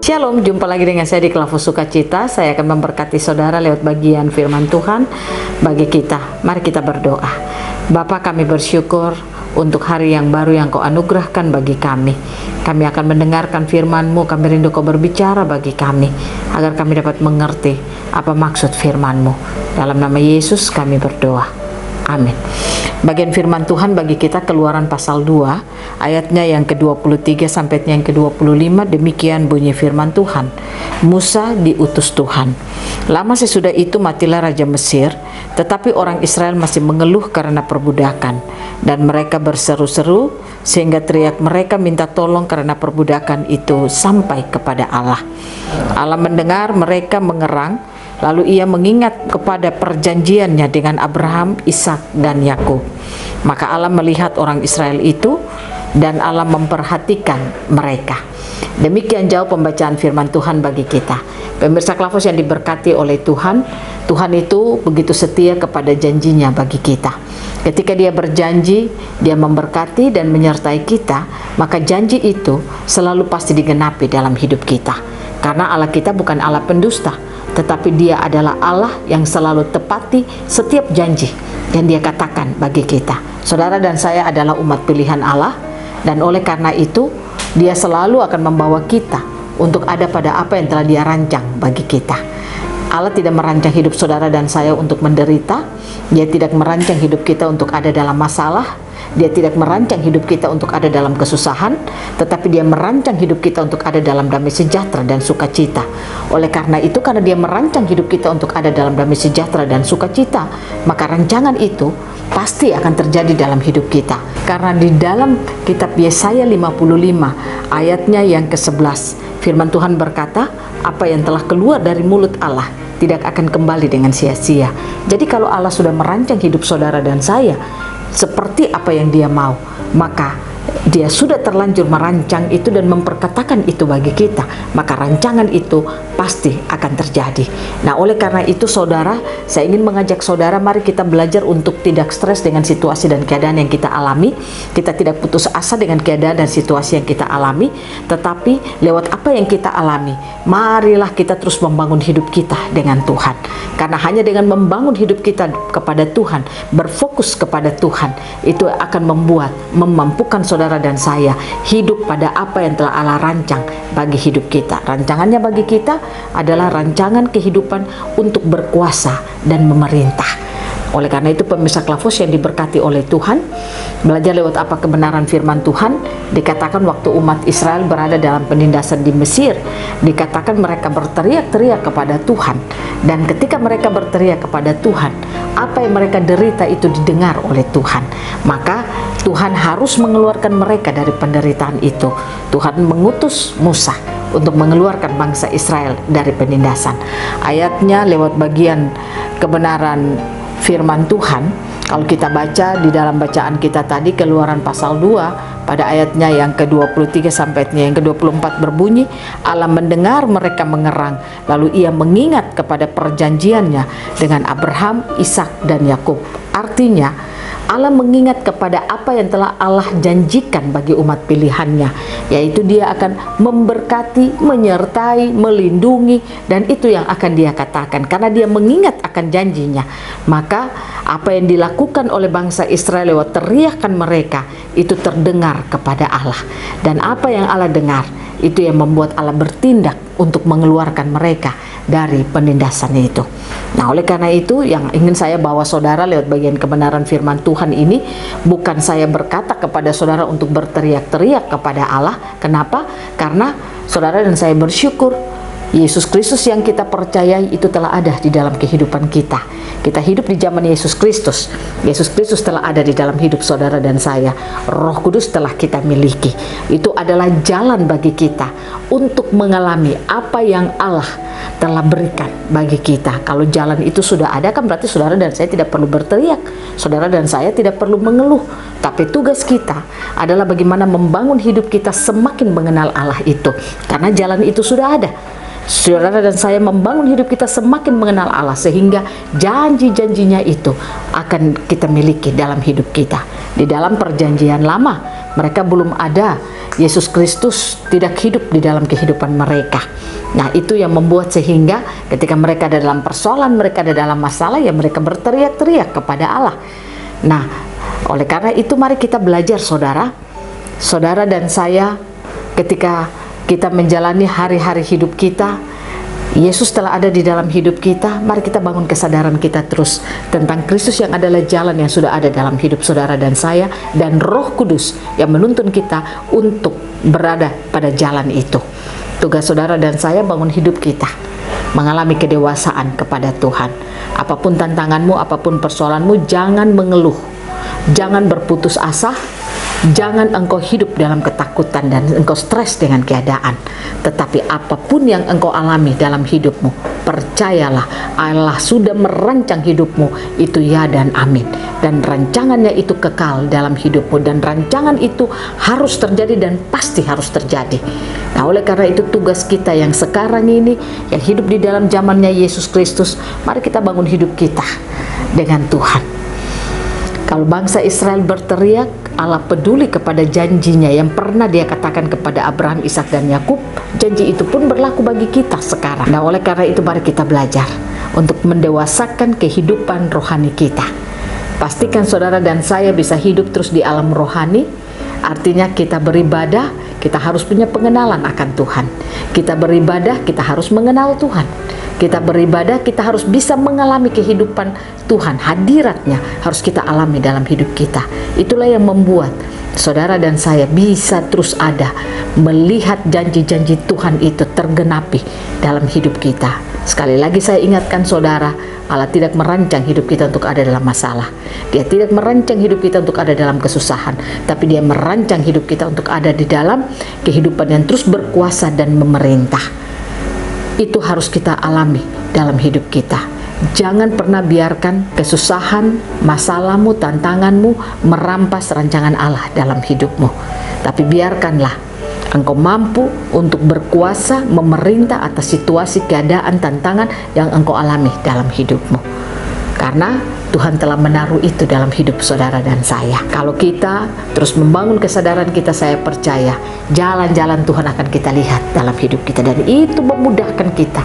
Shalom, jumpa lagi dengan saya di Klavus Sukacita. Saya akan memberkati saudara lewat bagian firman Tuhan bagi kita. Mari kita berdoa. Bapa, kami bersyukur untuk hari yang baru yang Kau anugerahkan bagi kami. Kami akan mendengarkan firman-Mu. Kami rindu Kau berbicara bagi kami, agar kami dapat mengerti apa maksud firman-Mu. Dalam nama Yesus kami berdoa. Amin. Bagian firman Tuhan bagi kita Keluaran pasal 2 ayatnya yang ke-23 sampai yang ke-25. Demikian bunyi firman Tuhan. Musa diutus Tuhan. Lama sesudah itu matilah Raja Mesir, tetapi orang Israel masih mengeluh karena perbudakan, dan mereka berseru-seru sehingga teriak mereka minta tolong karena perbudakan itu sampai kepada Allah. Allah mendengar mereka mengerang. Lalu ia mengingat kepada perjanjiannya dengan Abraham, Ishak, dan Yakub. Maka Allah melihat orang Israel itu, dan Allah memperhatikan mereka. Demikian jauh pembacaan firman Tuhan bagi kita. Pemirsa Klavus yang diberkati oleh Tuhan, Tuhan itu begitu setia kepada janjinya bagi kita. Ketika Dia berjanji, Dia memberkati dan menyertai kita, maka janji itu selalu pasti digenapi dalam hidup kita. Karena Allah kita bukan Allah pendusta, tetapi Dia adalah Allah yang selalu tepati setiap janji yang Dia katakan bagi kita. Saudara dan saya adalah umat pilihan Allah, dan oleh karena itu Dia selalu akan membawa kita untuk ada pada apa yang telah Dia rancang bagi kita. Allah tidak merancang hidup saudara dan saya untuk menderita. Dia tidak merancang hidup kita untuk ada dalam masalah. Dia tidak merancang hidup kita untuk ada dalam kesusahan, tetapi Dia merancang hidup kita untuk ada dalam damai sejahtera dan sukacita. Oleh karena itu, karena Dia merancang hidup kita untuk ada dalam damai sejahtera dan sukacita, maka rancangan itu pasti akan terjadi dalam hidup kita. Karena di dalam kitab Yesaya 55 ayatnya yang ke-11, firman Tuhan berkata, apa yang telah keluar dari mulut Allah tidak akan kembali dengan sia-sia. Jadi kalau Allah sudah merancang hidup saudara dan saya seperti apa yang Dia mau, maka Dia sudah terlanjur merancang itu dan memperkatakan itu bagi kita, maka rancangan itu pasti akan terjadi. Nah, oleh karena itu saudara, saya ingin mengajak saudara, mari kita belajar untuk tidak stres dengan situasi dan keadaan yang kita alami. Kita tidak putus asa dengan keadaan dan situasi yang kita alami, tetapi lewat apa yang kita alami, marilah kita terus membangun hidup kita dengan Tuhan. Karena hanya dengan membangun hidup kita kepada Tuhan, berfokus kepada Tuhan, itu akan memampukan saudara dan saya hidup pada apa yang telah Allah rancang bagi hidup kita. Rancangannya bagi kita adalah rancangan kehidupan untuk berkuasa dan memerintah. Oleh karena itu pemirsa Klavus yang diberkati oleh Tuhan, belajar lewat apa kebenaran firman Tuhan. Dikatakan waktu umat Israel berada dalam penindasan di Mesir, dikatakan mereka berteriak-teriak kepada Tuhan. Dan ketika mereka berteriak kepada Tuhan, apa yang mereka derita itu didengar oleh Tuhan. Maka Tuhan harus mengeluarkan mereka dari penderitaan itu. Tuhan mengutus Musa untuk mengeluarkan bangsa Israel dari penindasan. Ayatnya lewat bagian kebenaran firman Tuhan, kalau kita baca di dalam bacaan kita tadi Keluaran pasal 2 pada ayatnya yang ke-23 sampai yang ke-24 berbunyi, Allah mendengar mereka mengerang, lalu Ia mengingat kepada perjanjiannya dengan Abraham, Ishak, dan Yakub. Artinya Allah mengingat kepada apa yang telah Allah janjikan bagi umat pilihannya, yaitu Dia akan memberkati, menyertai, melindungi, dan itu yang akan Dia katakan. Karena Dia mengingat akan janjinya, maka apa yang dilakukan oleh bangsa Israel lewat teriakan mereka itu terdengar kepada Allah. Dan apa yang Allah dengar itu yang membuat Allah bertindak untuk mengeluarkan mereka dari penindasan itu. Nah, oleh karena itu yang ingin saya bawa saudara lewat bagian kebenaran firman Tuhan ini, bukan saya berkata kepada saudara untuk berteriak-teriak kepada Allah. Kenapa? Karena saudara dan saya bersyukur Yesus Kristus yang kita percayai itu telah ada di dalam kehidupan kita. Kita hidup di zaman Yesus Kristus. Yesus Kristus telah ada di dalam hidup saudara dan saya. Roh Kudus telah kita miliki. Itu adalah jalan bagi kita untuk mengalami apa yang Allah telah berikan bagi kita. Kalau jalan itu sudah ada, kan berarti saudara dan saya tidak perlu berteriak. Saudara dan saya tidak perlu mengeluh. Tapi tugas kita adalah bagaimana membangun hidup kita semakin mengenal Allah itu. Karena jalan itu sudah ada. Saudara dan saya membangun hidup kita semakin mengenal Allah, sehingga janji-janjinya itu akan kita miliki dalam hidup kita. Di dalam perjanjian lama Mereka belum ada. Yesus Kristus tidak hidup di dalam kehidupan mereka. Nah, itu yang membuat sehingga ketika mereka ada dalam persoalan, mereka ada dalam masalah, ya mereka berteriak-teriak kepada Allah. Nah, oleh karena itu mari kita belajar, saudara dan saya, ketika kita menjalani hari-hari hidup kita, Yesus telah ada di dalam hidup kita. Mari kita bangun kesadaran kita terus tentang Kristus yang adalah jalan yang sudah ada dalam hidup saudara dan saya, dan Roh Kudus yang menuntun kita untuk berada pada jalan itu. Tugas saudara dan saya bangun hidup kita, mengalami kedewasaan kepada Tuhan. Apapun tantanganmu, apapun persoalanmu, jangan mengeluh, jangan berputus asa. Jangan engkau hidup dalam ketakutan dan engkau stres dengan keadaan. Tetapi apapun yang engkau alami dalam hidupmu, percayalah Allah sudah merancang hidupmu itu ya dan amin. Dan rancangannya itu kekal dalam hidupmu, dan rancangan itu harus terjadi dan pasti harus terjadi. Nah, oleh karena itu tugas kita yang sekarang ini, yang hidup di dalam zamannya Yesus Kristus, mari kita bangun hidup kita dengan Tuhan. Kalau bangsa Israel berteriak, Allah peduli kepada janjinya yang pernah dia katakan kepada Abraham, Ishak dan Yakub. Janji itu pun berlaku bagi kita sekarang. Nah, oleh karena itu mari kita belajar untuk mendewasakan kehidupan rohani kita. Pastikan saudara dan saya bisa hidup terus di alam rohani. Artinya kita beribadah, kita harus punya pengenalan akan Tuhan. Kita beribadah, kita harus mengenal Tuhan. Kita beribadah, kita harus bisa mengalami kehidupan Tuhan, hadiratnya harus kita alami dalam hidup kita. Itulah yang membuat saudara dan saya bisa terus ada, melihat janji-janji Tuhan itu tergenapi dalam hidup kita. Sekali lagi saya ingatkan saudara, Allah tidak merancang hidup kita untuk ada dalam masalah. Dia tidak merancang hidup kita untuk ada dalam kesusahan, tapi Dia merancang hidup kita untuk ada di dalam kehidupan yang terus berkuasa dan memerintah. Itu harus kita alami dalam hidup kita. Jangan pernah biarkan kesusahan, masalahmu, tantanganmu merampas rancangan Allah dalam hidupmu. Tapi biarkanlah engkau mampu untuk berkuasa memerintah atas situasi, keadaan, tantangan yang engkau alami dalam hidupmu. Karena Tuhan telah menaruh itu dalam hidup saudara dan saya. Kalau kita terus membangun kesadaran kita, saya percaya jalan-jalan Tuhan akan kita lihat dalam hidup kita, dan itu memudahkan kita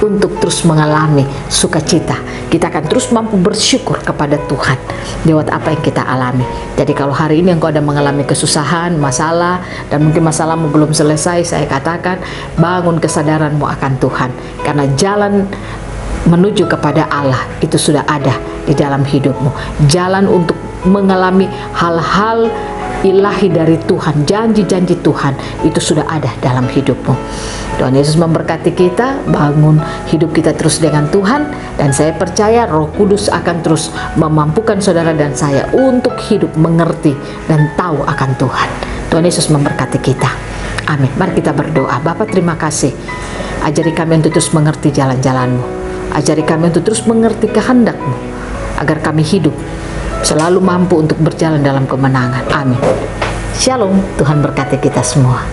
untuk terus mengalami sukacita. Kita akan terus mampu bersyukur kepada Tuhan lewat apa yang kita alami. Jadi kalau hari ini engkau ada mengalami kesusahan, masalah, dan mungkin masalahmu belum selesai, saya katakan bangun kesadaranmu akan Tuhan, karena jalan menuju kepada Allah itu sudah ada di dalam hidupmu. Jalan untuk mengalami hal-hal ilahi dari Tuhan, janji-janji Tuhan itu sudah ada dalam hidupmu. Tuhan Yesus memberkati kita, bangun hidup kita terus dengan Tuhan, dan saya percaya Roh Kudus akan terus memampukan saudara dan saya untuk hidup mengerti dan tahu akan Tuhan. Tuhan Yesus memberkati kita. Amin. Mari kita berdoa. Bapa, terima kasih. Ajari kami untuk terus mengerti jalan-jalan-Mu. Ajari kami untuk terus mengerti kehendak-Mu, agar kami hidup selalu mampu untuk berjalan dalam kemenangan. Amin. Shalom. Tuhan berkati kita semua.